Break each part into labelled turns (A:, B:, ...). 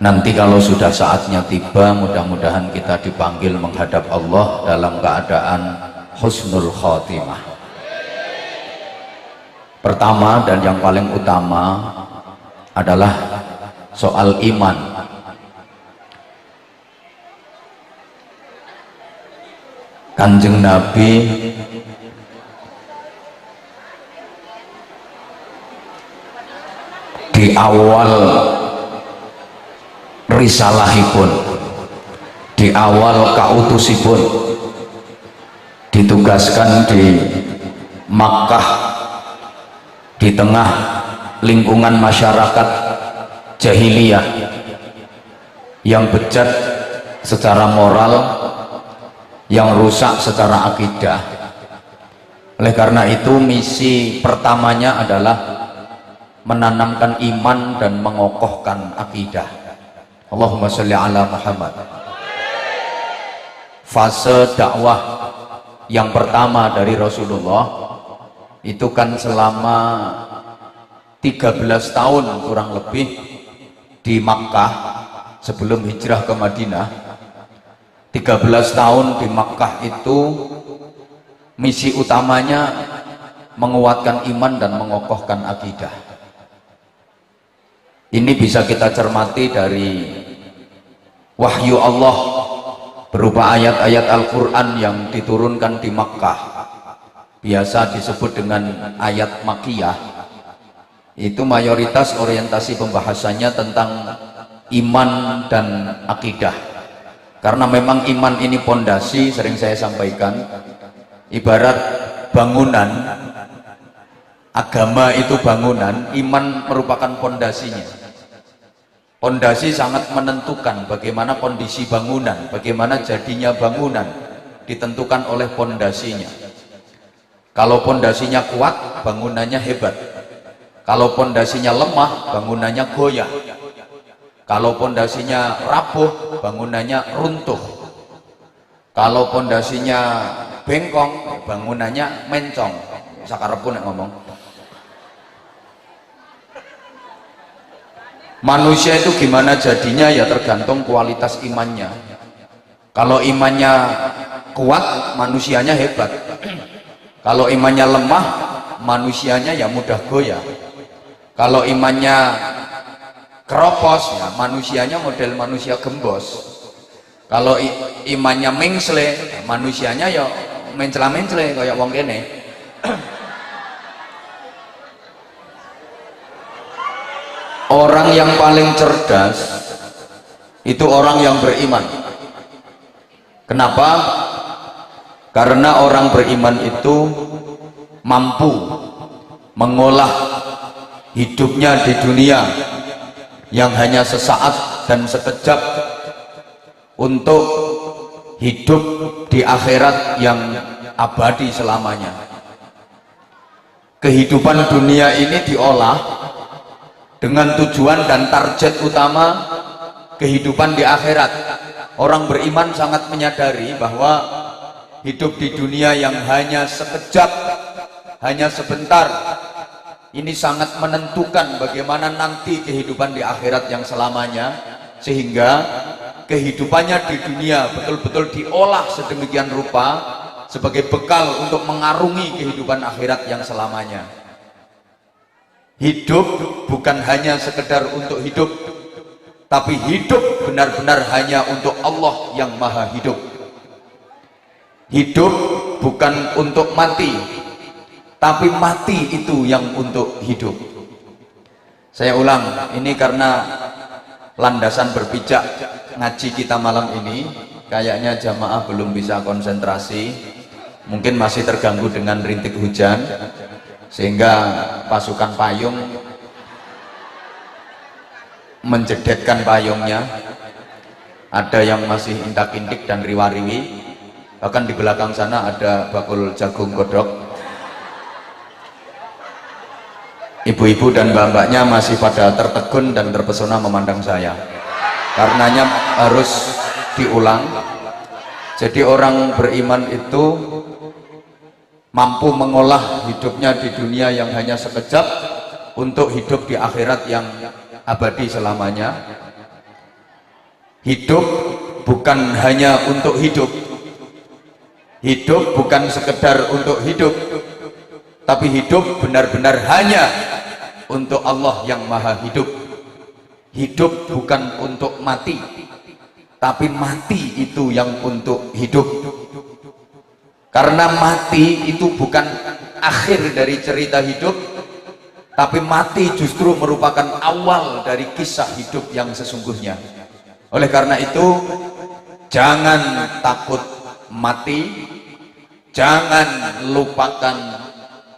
A: Nanti kalau sudah saatnya tiba, mudah-mudahan kita dipanggil menghadap Allah dalam keadaan husnul khotimah. Pertama dan yang paling utama adalah soal iman. Kanjeng Nabi di awal risalahipun, di awal kautusipun, ditugaskan di Makkah, di tengah lingkungan masyarakat jahiliyah yang bejat secara moral, yang rusak secara akidah. Oleh karena itu misi pertamanya adalah menanamkan iman dan mengokohkan akidah. Allahumma sholli ala Muhammad. Fase dakwah yang pertama dari Rasulullah itu kan selama 13 tahun kurang lebih di Makkah sebelum hijrah ke Madinah. 13 tahun di Makkah itu misi utamanya menguatkan iman dan mengokohkan akidah. Ini bisa kita cermati dari wahyu Allah berupa ayat-ayat Al-Quran yang diturunkan di Makkah, biasa disebut dengan ayat Makkiyah. Itu mayoritas orientasi pembahasannya tentang iman dan akidah, karena memang iman ini pondasi. Sering saya sampaikan, ibarat bangunan, agama itu bangunan, iman merupakan pondasinya. Pondasi sangat menentukan bagaimana kondisi bangunan, bagaimana jadinya bangunan, ditentukan oleh pondasinya. Kalau pondasinya kuat, bangunannya hebat. Kalau pondasinya lemah, bangunannya goyah. Kalau pondasinya rapuh, bangunannya runtuh. Kalau pondasinya bengkong, bangunannya mencong. Sakarepku nek ngomong. Manusia itu gimana jadinya ya tergantung kualitas imannya. Kalau imannya kuat, manusianya hebat. Kalau imannya lemah, manusianya ya mudah goyah. Kalau imannya keropos, ya manusianya model manusia gembos. Kalau imannya mengsle, manusianya ya mencela-mencele kayak wong kene. Orang yang paling cerdas itu orang yang beriman. Kenapa? Karena orang beriman itu mampu mengolah hidupnya di dunia yang hanya sesaat dan sekejap untuk hidup di akhirat yang abadi selamanya. Kehidupan dunia ini diolah dengan tujuan dan target utama kehidupan di akhirat. Orang beriman sangat menyadari bahwa hidup di dunia yang hanya sekejap, hanya sebentar, ini sangat menentukan bagaimana nanti kehidupan di akhirat yang selamanya, sehingga kehidupannya di dunia betul-betul diolah sedemikian rupa sebagai bekal untuk mengarungi kehidupan akhirat yang selamanya. Hidup bukan hanya sekedar untuk hidup, tapi hidup benar-benar hanya untuk Allah yang maha hidup. Hidup bukan untuk mati, tapi mati itu yang untuk hidup. Saya ulang, ini karena landasan berpijak ngaji kita malam ini, kayaknya jamaah belum bisa konsentrasi, mungkin masih terganggu dengan rintik hujan, sehingga pasukan payung menjedetkan payungnya. Ada yang masih intak-intik dan riwa-riwi, bahkan di belakang sana ada bakul jagung godok. Ibu-ibu dan mbak-mbaknya masih pada tertegun dan terpesona memandang saya. Karenanya harus diulang. Jadi orang beriman itu mampu mengolah hidupnya di dunia yang hanya sekejap untuk hidup di akhirat yang abadi selamanya. Hidup bukan hanya untuk hidup, hidup bukan sekedar untuk hidup, tapi hidup benar-benar hanya untuk Allah yang maha hidup. Hidup bukan untuk mati, tapi mati itu yang untuk hidup. Karena mati itu bukan akhir dari cerita hidup, tapi mati justru merupakan awal dari kisah hidup yang sesungguhnya. Oleh karena itu, jangan takut mati, jangan lupakan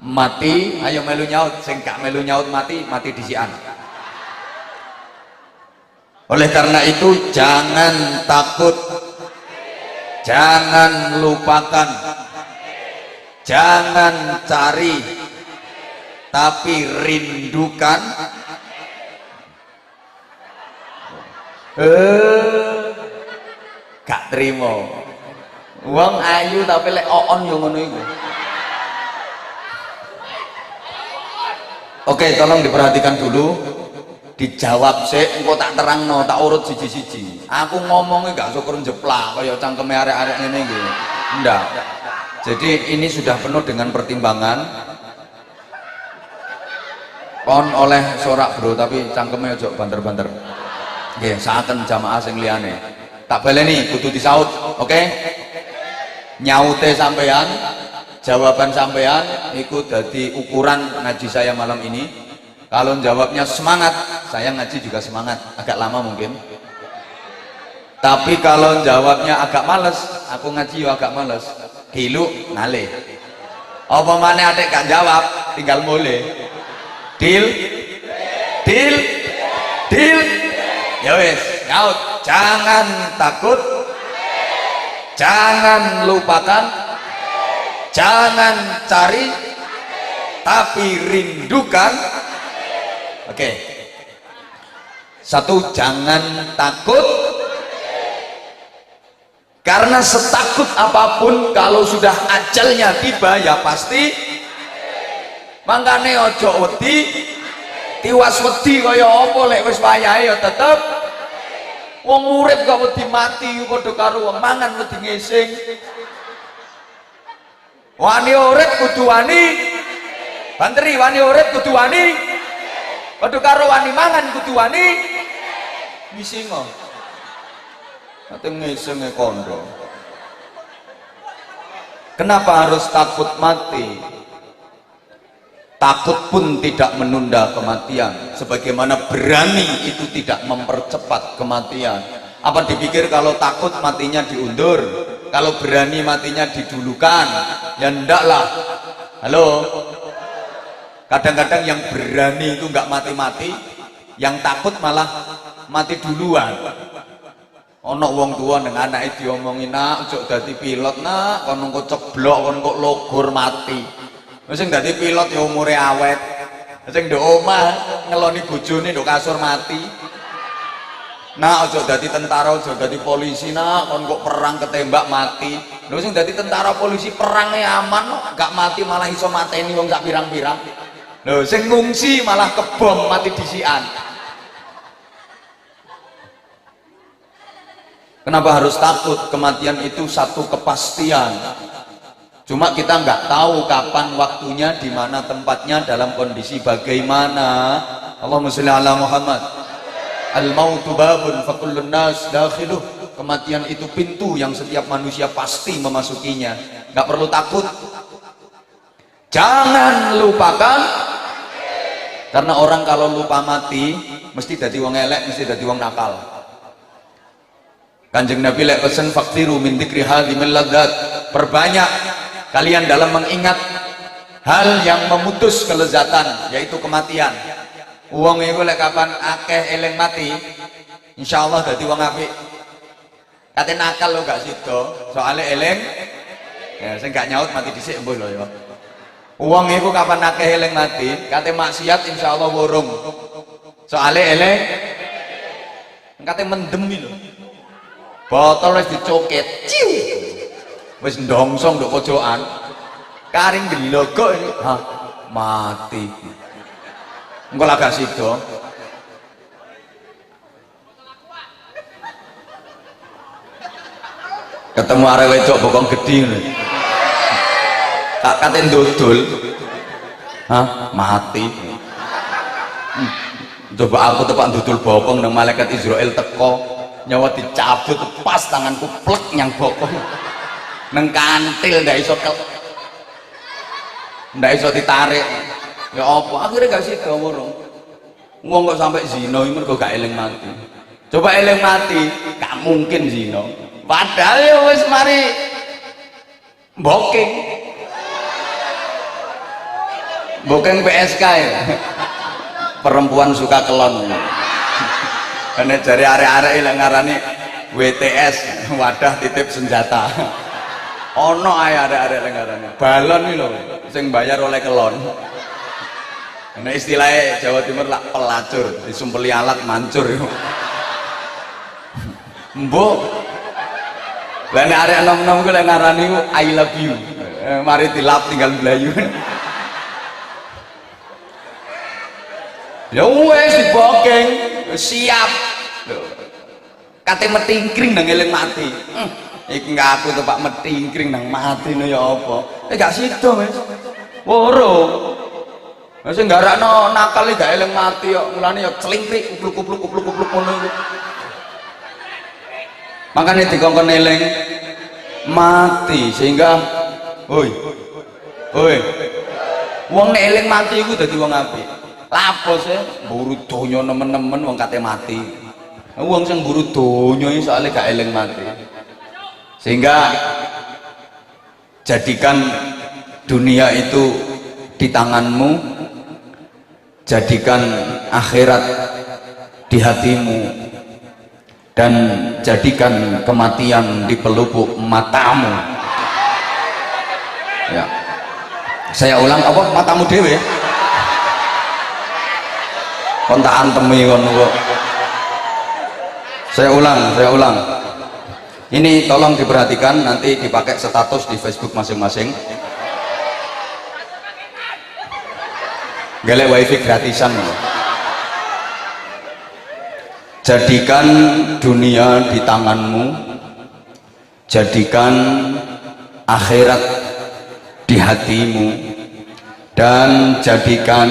A: mati. Ayo melu nyaut, sing gak melu nyaut mati, mati disian. Oleh karena itu, jangan takut, jangan lupakan, jangan cari, tapi rindukan. Gak terima wong ayu tapi lek oon yo ngono iku. Oke, tolong diperhatikan dulu, dijawab sik, engko tak terangno, tak urut siji-siji. Aku ngomongnya gak syukur jeplak kaya cangkeme arek-arek ngene iki. Ndak. Jadi ini sudah penuh dengan pertimbangan. Kon oleh sorak bro, tapi cangkeme ojo banter-banter. Nggih, saaken jamaah sing liyane. Tak baleni kudu disaut, oke? Nyaute sampean, jawaban sampean iku dadi ukuran ngaji saya malam ini. Kalau jawabnya semangat, saya ngaji juga semangat, agak lama mungkin. Tapi kalau jawabnya agak males, aku ngaji yo agak males. Gilu ngalih. Apa maneh atik gak jawab, tinggal mulai. Deal? Deal? Deal? Ya wis, nyaut. Jangan takut, jangan lupakan, jangan cari, tapi rindukan. Oke. Satu, jangan takut. Karena setakut apapun, kalau sudah ajalnya tiba ya pasti. Mangkane ojo wedi, tiwas wedi kaya apa lek wis wayahe ya tetep. Wong urip kok wedi mati padha karo wong mangan wedi ngising. Wani urip kudu wani. Banteri wani urip kudu wani. Padha karo wani mangan kudu wani ngising. Ate ngising kondo. Kenapa harus takut mati? Takut pun tidak menunda kematian, sebagaimana berani itu tidak mempercepat kematian. Apa dipikir kalau takut matinya diundur, kalau berani matinya didulukan? Ya ndaklah. Halo, kadang-kadang yang berani itu nggak mati-mati, yang takut malah mati duluan. Ono wong tua dengan anak itu diomongin, nak ojo dadi pilot nak, kon kok ceblok, kon kok logor mati. Sing dadi pilot ya umure awet, sing ndok omah ngeloni bojone ndok kasur mati. Nak ojo dadi tentara, ojo dadi polisi nak, kon kok perang ketembak mati. Lho sing dadi tentara polisi perangnya aman, gak mati malah iso mateni wong sak pirang-pirang. Lho sing ngungsi malah kebom mati disian. Kenapa harus takut? Kematian itu satu kepastian. Cuma kita nggak tahu kapan waktunya, di mana tempatnya, dalam kondisi bagaimana. Allahumma sholli ala Muhammad. Al mautu babun fa kullun nas dakhiluh. Kematian itu pintu yang setiap manusia pasti memasukinya. Nggak perlu takut. Jangan lupakan. Karena orang kalau lupa mati mesti jadi wong elek, mesti jadi wong nakal. Kanjeng Nabi lek pesen faktiru min dzikri hadhimil ladzat. Perbanyak kalian dalam mengingat hal yang memutus kelezatan, yaitu kematian. Wong iku lek kapan akeh eling mati, insyaallah dadi wong apik. Kate nakal lo gak sida, soalnya eling ya sing gak nyaut mati dhisik mbuh lho ya. Wong iku kapan akeh eling mati, kate maksiat insyaallah wurung. Soalnya eling kate mendem lho. Botol wis dicoket, ciu. Wis ndongsong nduk pojokan. Karing gelogok ini, ha, mati. Engko lagak sida. ketemu arek wedok bokong gede ngono. Katen dodol. Hah, mati. Coba aku tepak dodol bokong nang malaikat Israel teko, nyawa dicabut pas tanganku plek nyang bokong. Nang kantil ndak iso ditarik. Ya apa? Akhirnya gak sida wong. Wong kok sampai zina iki mergo gak eling mati. Coba eling mati, gak mungkin zina. Padahal ya wis mari booking. Booking PSK ya. Perempuan suka kelon. Karena jari arek-arek yang ngarani WTS, wadah titip senjata. Ono ae arek-arek yang ngarani balon iki lho, sing bayar oleh kelon. Nah istilahnya Jawa Timur lah pelacur, disumpeli alat mancur. Mbok lah nek arek enom-enom ku lek ngarani ku I love you. Mari dilap tinggal blayu. Ya wes dibokeng, siap. Kate metingkring nang eling mati. Iki ngaku tepak metingkring nang mati no ya apa. Gak sida wis. Woro. Wis nggarakno nakal gak eling mati kok. Mulane ya clingkrik kupluk-kupluk ngono iku. Makane dikongkon eling mati sehingga hoi. Wong nek eling mati iku dadi wong apik. Lapos ya, buru donya nemen-nemen wong kate mati. Wong sing buru donya iki soalnya gak eling mati. Sehingga jadikan dunia itu di tanganmu, jadikan akhirat di hatimu, dan jadikan kematian di pelupuk matamu. Ya. Saya ulang apa matamu dewe? Kontaan temi kon kok. Saya ulang. Ini tolong diperhatikan, nanti dipakai status di Facebook masing-masing. Galek wifi gratisan. Jadikan dunia di tanganmu, jadikan akhirat di hatimu, dan jadikan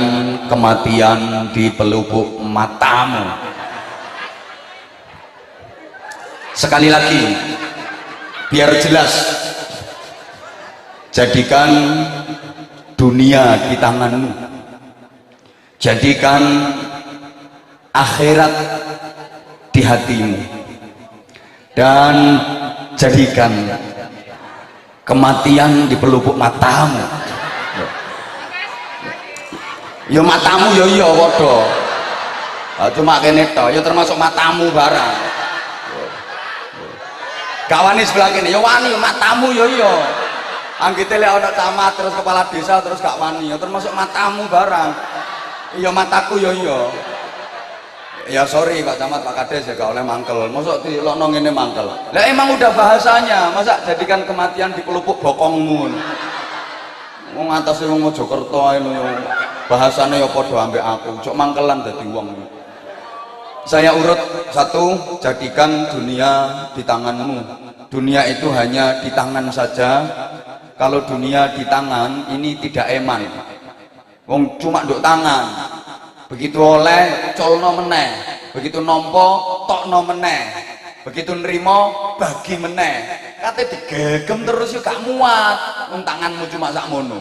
A: kematian di pelupuk matamu. Sekali lagi biar jelas, jadikan dunia di tanganmu, jadikan akhirat di hatimu, dan jadikan kematian di pelupuk matamu. Ya matamu ya iya waduh. Cuma kene tok ya termasuk matamu barang. Gak wani sebelah kene ya wani matamu ya iya. Anggite lek ana camat terus kepala desa terus gak wani ya termasuk matamu barang. Iya mataku ya iya. Ya sorry Pak Camat, Pak Kades ya gak oleh mangkel. Mosok dilokno ngene mangkel. Lah emang udah bahasanya, masa jadikan kematian di pelupuk bokongmu. Wong atase wong Mojokerto ae lho ya. Bahasane ya padha ambek aku. Cok mangkelan dadi wong. Saya urut satu, jadikan dunia di tanganmu. Dunia itu hanya di tangan saja. Kalau dunia di tangan ini tidak eman. Wong cuma nduk tangan. Begitu oleh colno meneh, begitu nompo tokno meneh, begitu nrimo bagi meneh. Kate digegem terus yo gak muat, wong tanganmu cuma sakmono.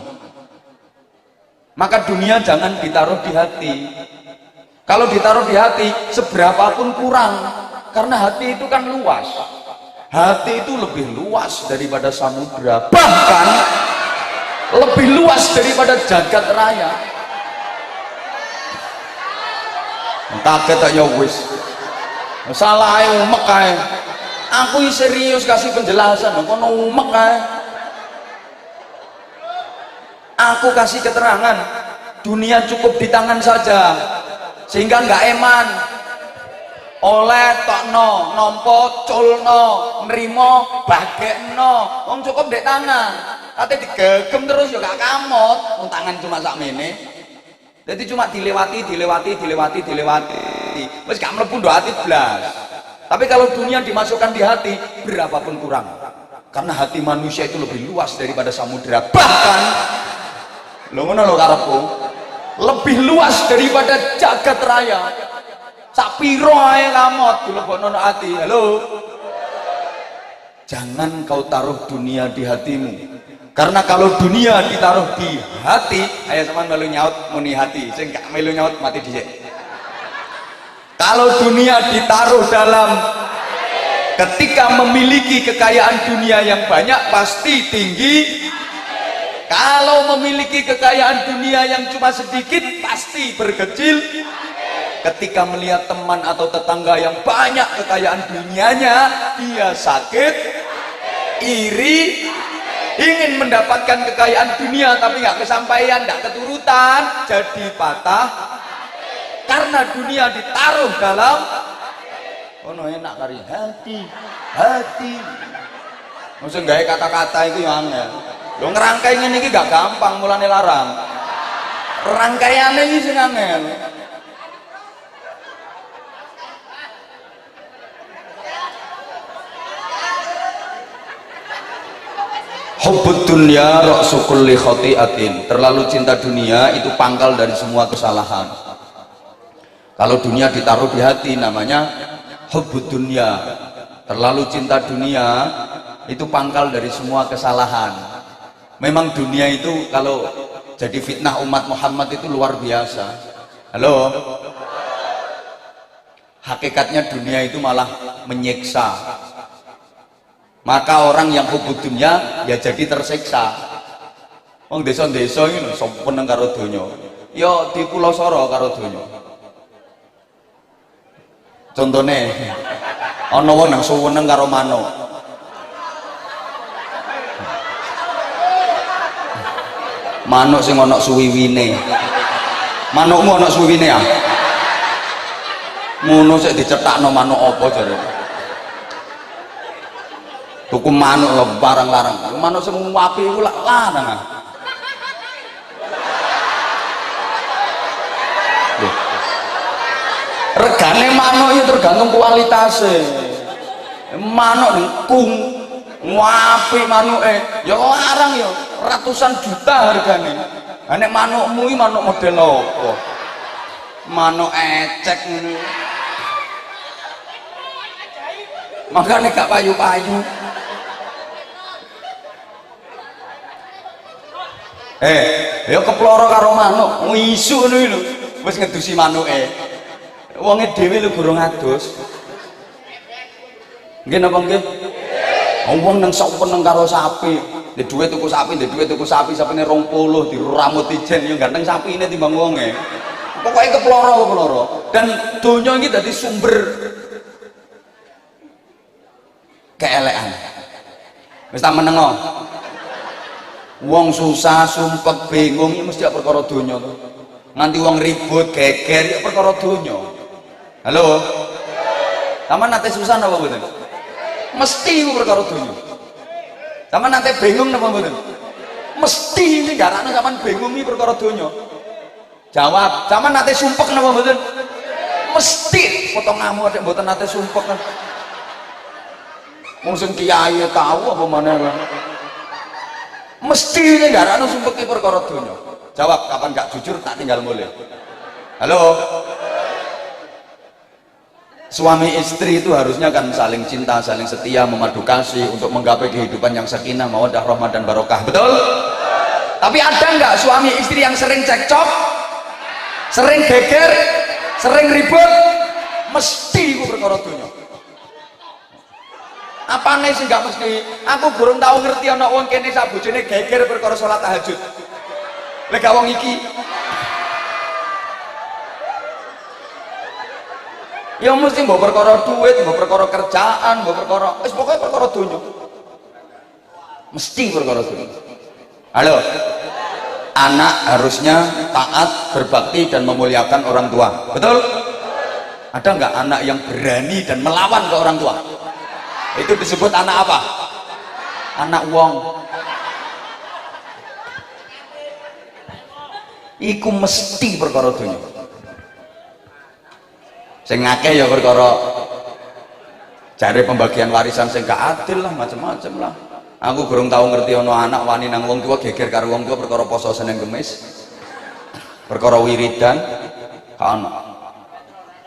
A: Maka dunia jangan ditaruh di hati. Kalau ditaruh di hati seberapapun kurang, karena hati itu kan luas. Hati itu lebih luas daripada samudra, bahkan lebih luas daripada jagat raya. Kaget tak ya wis. Salah ae umek ae. Aku serius kasih penjelasan, kono umek ae. Aku kasih keterangan, dunia cukup di tangan saja, sehingga nggak eman. Oleh tokno, nompo, culno, nrimo, bagekno, wong cukup di tangan. Kate digegem terus ya gak kamot, wong tangan cuma sakmene. Jadi cuma dilewati. Wis gak mlebu ndok ati blas. Tapi kalau dunia dimasukkan di hati, berapapun kurang. karena hati manusia itu lebih luas daripada samudera, bahkan lo ngono lo karepku, lebih luas daripada jagat raya. Sapiro ae lamot dilebokno hati. Halo, jangan kau taruh dunia di hatimu, karena kalau dunia ditaruh di hati, ayo sampean melu nyaut muni hati, sing gak melu nyaut mati dhisik. Kalau dunia ditaruh dalam, ketika memiliki kekayaan dunia yang banyak pasti tinggi. Kalau memiliki kekayaan dunia yang cuma sedikit pasti berkecil. Ketika melihat teman atau tetangga yang banyak kekayaan dunianya, dia sakit, iri, ingin mendapatkan kekayaan dunia tapi nggak kesampaian, nggak keturutan, jadi patah. Karena dunia ditaruh dalam, oh no enak kari hati, hati. Maksudnya gaya kata-kata itu yang angel. Lo ngerangkai ini gak gampang, mulane larang. Rangkaiannya ini sing angel. Hubbud dunya ra'su kulli khati'atin. Terlalu cinta dunia itu pangkal dari semua kesalahan. Kalau dunia ditaruh di hati namanya hubbud dunya. Terlalu cinta dunia itu pangkal dari semua kesalahan. Memang dunia itu kalau jadi fitnah umat Muhammad itu luar biasa. Halo, hakikatnya dunia itu malah menyiksa. Maka orang yang hubbud dunya ya jadi tersiksa. Wong desa-desa iki lho seneng karo donya. Ya di Pulau Soro karo donya. Contone ana wong nang suweneng karo manuk. Manuk sing ana suwiwine. Manukmu ana suwiwine ya? Ngono sik dicetakno manuk apa jarene? Tuku manuk lho barang larang. Manuk sing apik iku lak larang ah. Regane manuk itu tergantung kualitasnya. Manuk kung apik manuke ya larang ya ratusan juta hargane. Ha nek manukmu iki manuk model apa? Manuk ecek ngono. Makane gak payu-payu. Ya keploro karo manuk, isu ngono lho. Wis ngedusi manuke. Wonge dhewe lho gurung adus. Nggih napa nggih? Wong nang sok peneng karo sapi. Ndek dhuwit tuku sapi, ndek dhuwit tuku sapi, sapine 20 diramut ijen yo ganteng sapine timbang wonge. Pokoke keploro. Dan donya iki dadi sumber keelekan. Wis tak menengo. Wong susah, sumpek, bingung ya mesti perkara donya to. Nganti wong ribut, geger ya perkara donya. Halo. Sampeyan nate susah napa mboten? Mesti iku perkara donya. Sampeyan nate bingung napa mboten? Mesti iki garane sampeyan bingung iki perkara donya. Jawab, sampeyan nate sumpek napa mboten? Mesti potonganmu nek mboten nate sumpek kan. Wong sing kiai tahu apa maneh. Mesti ini garane sumpek perkara donya. Jawab, kapan gak jujur tak tinggal mulai. Halo. Suami istri itu harusnya kan saling cinta, saling setia, memadu kasih untuk menggapai kehidupan yang sakinah, mawaddah, rahmah dan barokah. Betul? Tapi ada nggak suami istri yang sering cekcok, sering geger, sering ribut? Mesti itu perkara donya. Apane sih gak mesti? Aku burung tahu ngerti ana wong kene sak bojone geger perkara salat tahajud. Lek gak wong iki. Ya mesti mbok perkara duit, mbok perkara kerjaan, mbok perkara wis pokoke perkara donya. Mesti perkara donya. Halo. Anak harusnya taat, berbakti dan memuliakan orang tua. Betul? Ada nggak anak yang berani dan melawan ke orang tua? Itu disebut anak apa? Anak wong. Iku mesti perkara donya. Sing akeh ya perkara jare pembagian warisan sing gak adil lah, macam-macam lah. Aku gurung tahu ngerti ono anak wani nang wong tua geger karo wong tua perkara poso Senin Kemis, perkara wiridan, kan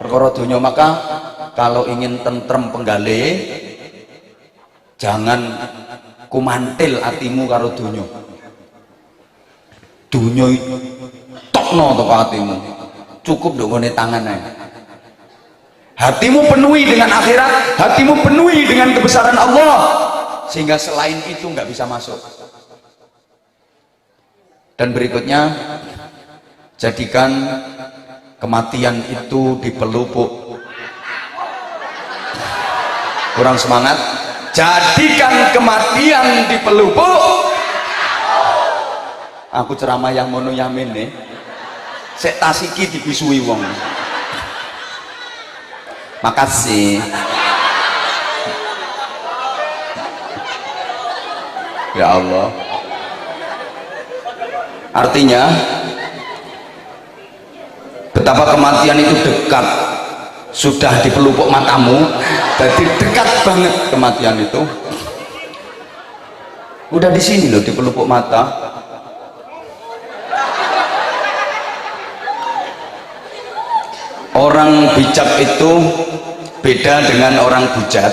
A: perkara donya. Maka kalau ingin tentrem penggale, jangan kumantil hatimu karo donya. Donya tokno toko hatimu, cukup ndok tangan ae. Hatimu penuhi dengan akhirat, hatimu penuhi dengan kebesaran Allah, sehingga selain itu nggak bisa masuk. Dan berikutnya, jadikan kematian itu dipelupuk. Kurang semangat. Jadikan kematian dipelupuk. Aku ceramah yang mono yamin nih. Sek tasiki dibisui wong. Makasih. Ya Allah. Artinya betapa kematian itu dekat, sudah di pelupuk matamu, jadi dekat banget kematian itu. Udah di sini loh, di pelupuk mata. Orang bijak itu beda dengan orang bujat.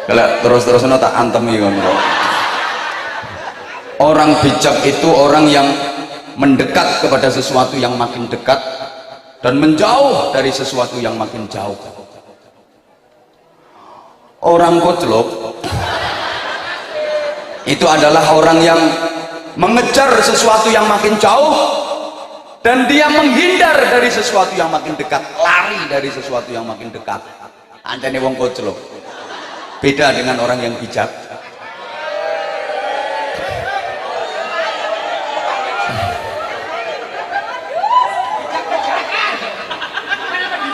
A: Kalau terus-terusan tak antemi kan. Orang bijak itu orang yang mendekat kepada sesuatu yang makin dekat dan menjauh dari sesuatu yang makin jauh. Orang koclok itu adalah orang yang mengejar sesuatu yang makin jauh dan dia menghindar dari sesuatu yang makin dekat, lari dari sesuatu yang makin dekat. Anjane wong koclok. Beda dengan orang yang bijak.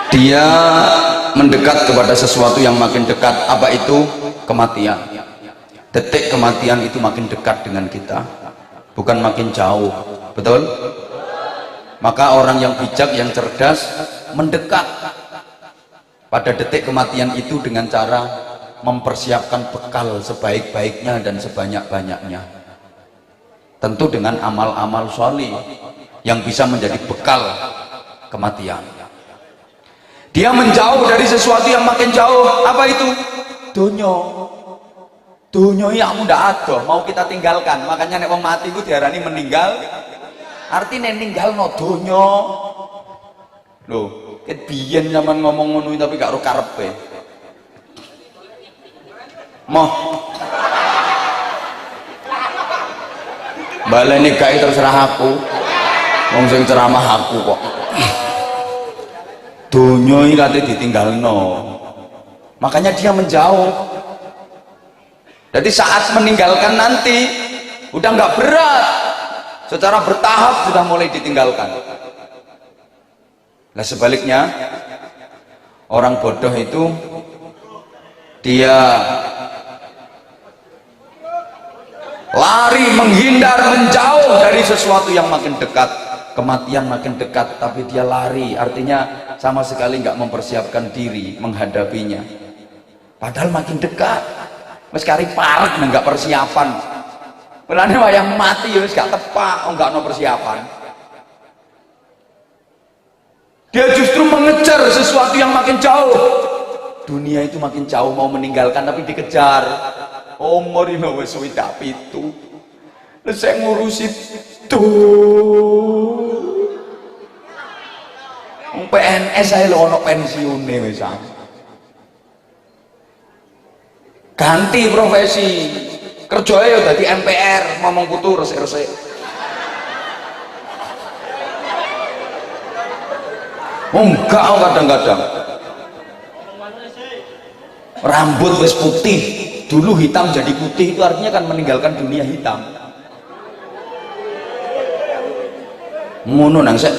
A: Dia mendekat kepada sesuatu yang makin dekat. Apa itu? Kematian. Detik kematian itu makin dekat dengan kita, bukan makin jauh. Betul? Maka orang yang bijak, yang cerdas, mendekat pada detik kematian itu dengan cara mempersiapkan bekal sebaik-baiknya dan sebanyak-banyaknya, tentu dengan amal-amal sholih yang bisa menjadi bekal kematian. Dia menjauh dari sesuatu yang makin jauh. Apa itu? Dunyo. Dunyo yang ndak ada mau kita tinggalkan. Makanya nek wong mati itu diarani meninggal, artinya ninggal no dunyo. Loh, ket biyen zaman ngomong ngono tapi gak ro karepe. Moh baleni gawe terserah aku, wong sing ceramah aku kok. Donya iki kate ditinggalno, makanya dia menjauh. Jadi saat meninggalkan nanti udah nggak berat, secara bertahap sudah mulai ditinggalkan. Nah sebaliknya, orang bodoh itu dia lari, menghindar, menjauh dari sesuatu yang makin dekat. Kematian makin dekat tapi dia lari, artinya sama sekali nggak mempersiapkan diri menghadapinya. Padahal makin dekat, wis kari parek nggak persiapan. Mulane wayang mati ya wis gak tepak, nggak no persiapan. Dia justru mengejar sesuatu yang makin jauh. Dunia itu makin jauh, mau meninggalkan tapi dikejar. Umur ini wis swidak pitu. Lah saya ngurusi tuh. PNS saya lo ono pensiune wis. Ganti profesi. Kerjanya ya dadi MPR, ngomong putu resik-resik. Enggak kadang-kadang. Rambut wis putih, dulu hitam jadi putih, itu artinya kan meninggalkan dunia hitam. Ngono nang sek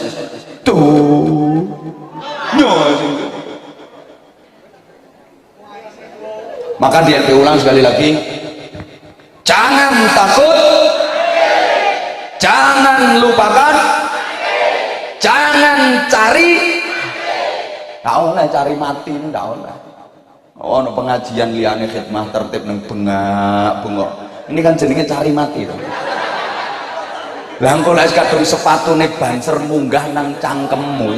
A: tuh nyo. Maka dia diulang sekali lagi, jangan takut, jangan lupakan, jangan cari, Gak oleh cari mati, gak oleh. Oh, no pengajian liane khidmah tertib nang bengak. Ini kan jenenge cari mati to. Lah engko lek kadung sepatune banser munggah nang cangkemmu.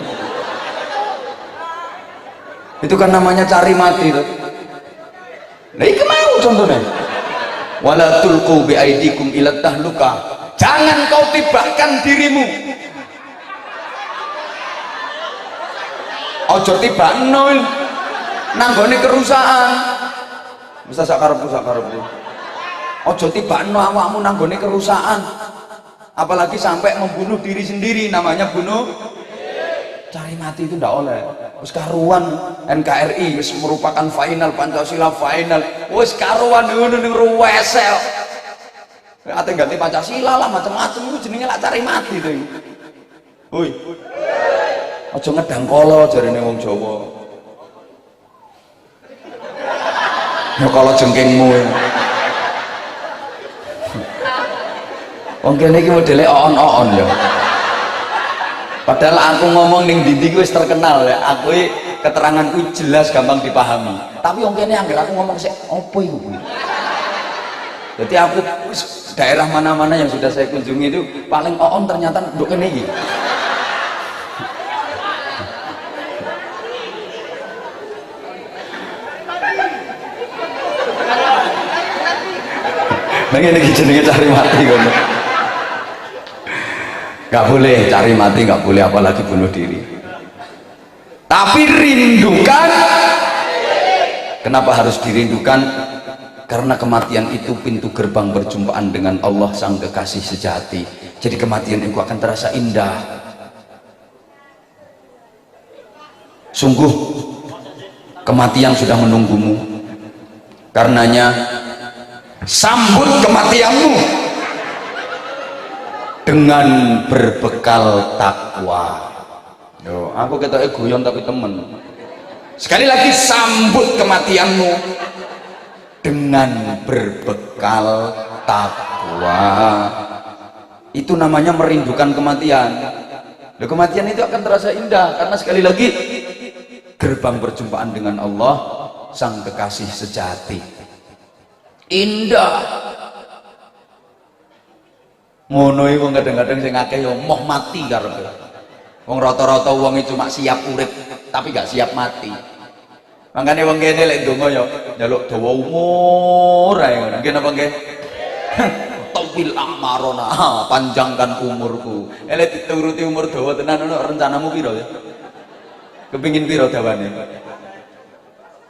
A: Itu kan namanya cari mati to. Nah iki mau contohnya. Wala tulqu bi aidikum ila tahluka. Jangan kau tibahkan dirimu. Ojo tibakno nanggone kerusakan. Bisa sakarepku. Ojo tibakno awakmu nanggone kerusakan. Apalagi sampai membunuh diri sendiri, namanya bunuh. Cari mati itu ndak oleh. Wis karuan NKRI wis merupakan final, Pancasila final. Wis karuan ngono ning ruwesel. Ate ganti Pancasila lah macam-macam itu jenenge lak cari mati to. Hoi. Aja ngedang kala jarene wong Jawa. Ya kala jengkingmu. Wong kene iki modele on ya. Padahal aku ngomong ning ndi wis terkenal ya. Aku keteranganku jelas gampang dipahami. Tapi wong kene anggere aku ngomong sik opo iku. Jadi aku daerah mana-mana yang sudah saya kunjungi itu paling on ternyata nduk kene iki. Nah ini jenenge cari mati ngono. Gak boleh cari mati, gak boleh apalagi bunuh diri. Tapi rindukan. Kenapa harus dirindukan? Karena kematian itu pintu gerbang perjumpaan dengan Allah sang kekasih sejati. Jadi kematian itu akan terasa indah. Sungguh kematian sudah menunggumu. Karenanya sambut kematianmu dengan berbekal takwa. Yo, aku ketoknya guyon tapi temen. Sekali lagi sambut kematianmu dengan berbekal takwa. Itu namanya merindukan kematian. Loh, kematian itu akan terasa indah karena sekali lagi gerbang perjumpaan dengan Allah sang kekasih sejati. Indah. Ngono iki wong kadang-kadang sing akeh yo moh mati karepe. Wong rata-rata wong cuma siap urip tapi gak siap mati. Makanya wong kene lek ndonga yo njaluk dawa umur ae ngono. Nggih napa nggih? Tawil amarona, panjangkan umurku. Lek dituruti umur dawa tenan ono rencanamu piro ya? Kepingin piro dawane?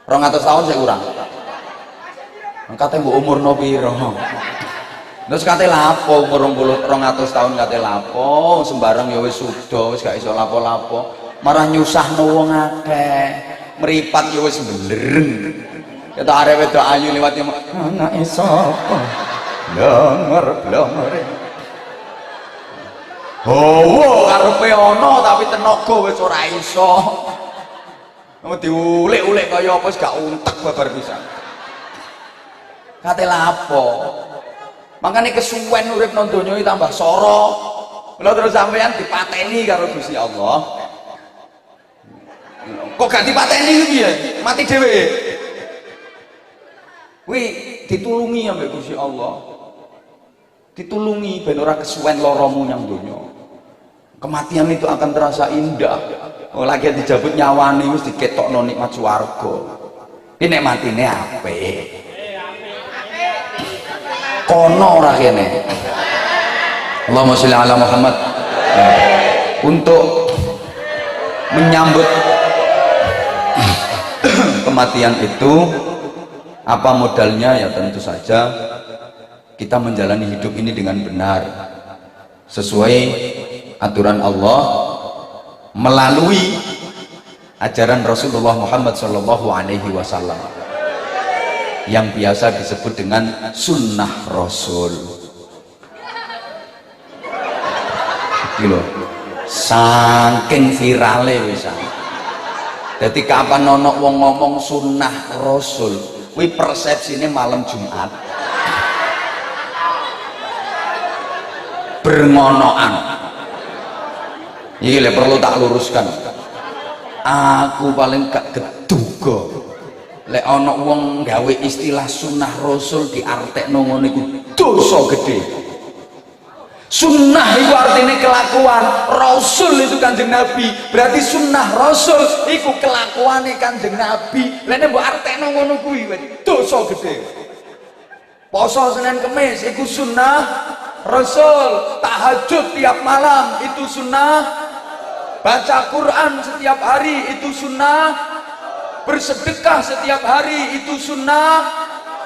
A: 200 tahun sik kurang. Kate mbok umurno piro? Terus kate lapo umur 200 tahun kate lapo, sembarang ya wis suda, wis gak iso lapo-lapo. Marah nyusahno wong akeh. Meripat ya wis belereng. Ketok arek wedok ayu liwat ya anake sapa? Blonger. Oh, karepe ana tapi tenaga wis ora iso. Mau diulik-ulik kaya apa wis gak untek babar pisan. Kate lapo. Makanya kesuwen urip nang donya iki tambah soro. Lha terus sampean dipateni karo Gusti Allah. Kok gak dipateni iki piye? Mati dhewe. Kuwi ditulungi ambek Gusti Allah. Ditulungi ben ora kesuwen loromu nang donya. Kematian itu akan terasa indah. Oh, lagi dijabut nyawane wis diketokno nikmat swarga. Iki nek matine apik. Kono ora kene. Allahumma sholli ala Muhammad. Untuk menyambut kematian itu apa modalnya? Ya tentu saja kita menjalani hidup ini dengan benar sesuai aturan Allah melalui ajaran Rasulullah Muhammad SAW yang biasa disebut dengan sunnah Rasul. Gitu, saking virale wisan. Jadi kapan ono wong ngomong sunnah Rasul, wi persepsine malam Jumat. Berngonoan. Iki le perlu tak luruskan. aku paling gak geduga lek ana wong gawe istilah sunnah rasul diartekno ngono iku dosa gede. Sunnah itu artinya kelakuan, rasul itu kanjeng Nabi, berarti sunnah rasul itu kelakuannya kanjeng Nabi. Lene mbok artekno ngono kuwi dosa gede. Poso Senin Kemis itu sunnah rasul, tahajud tiap malam itu sunnah, baca Quran setiap hari itu sunnah, bersedekah setiap hari itu sunnah,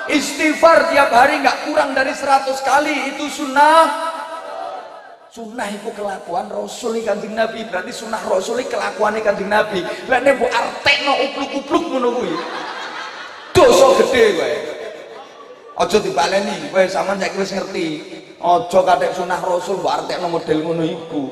A: istighfar tiap hari nggak kurang dari 100 kali itu sunnah. Sunnah itu kelakuan rasul kanjeng Nabi, berarti sunnah rasul kelakuannya kanjeng Nabi. Lah nek mbok artekno upluk-upluk ngono kuwi dosa gede kowe. Aja dibaleni, kowe sampean saiki wis ngerti. Aja kathek sunnah rasul mbok artekno model ngono iku.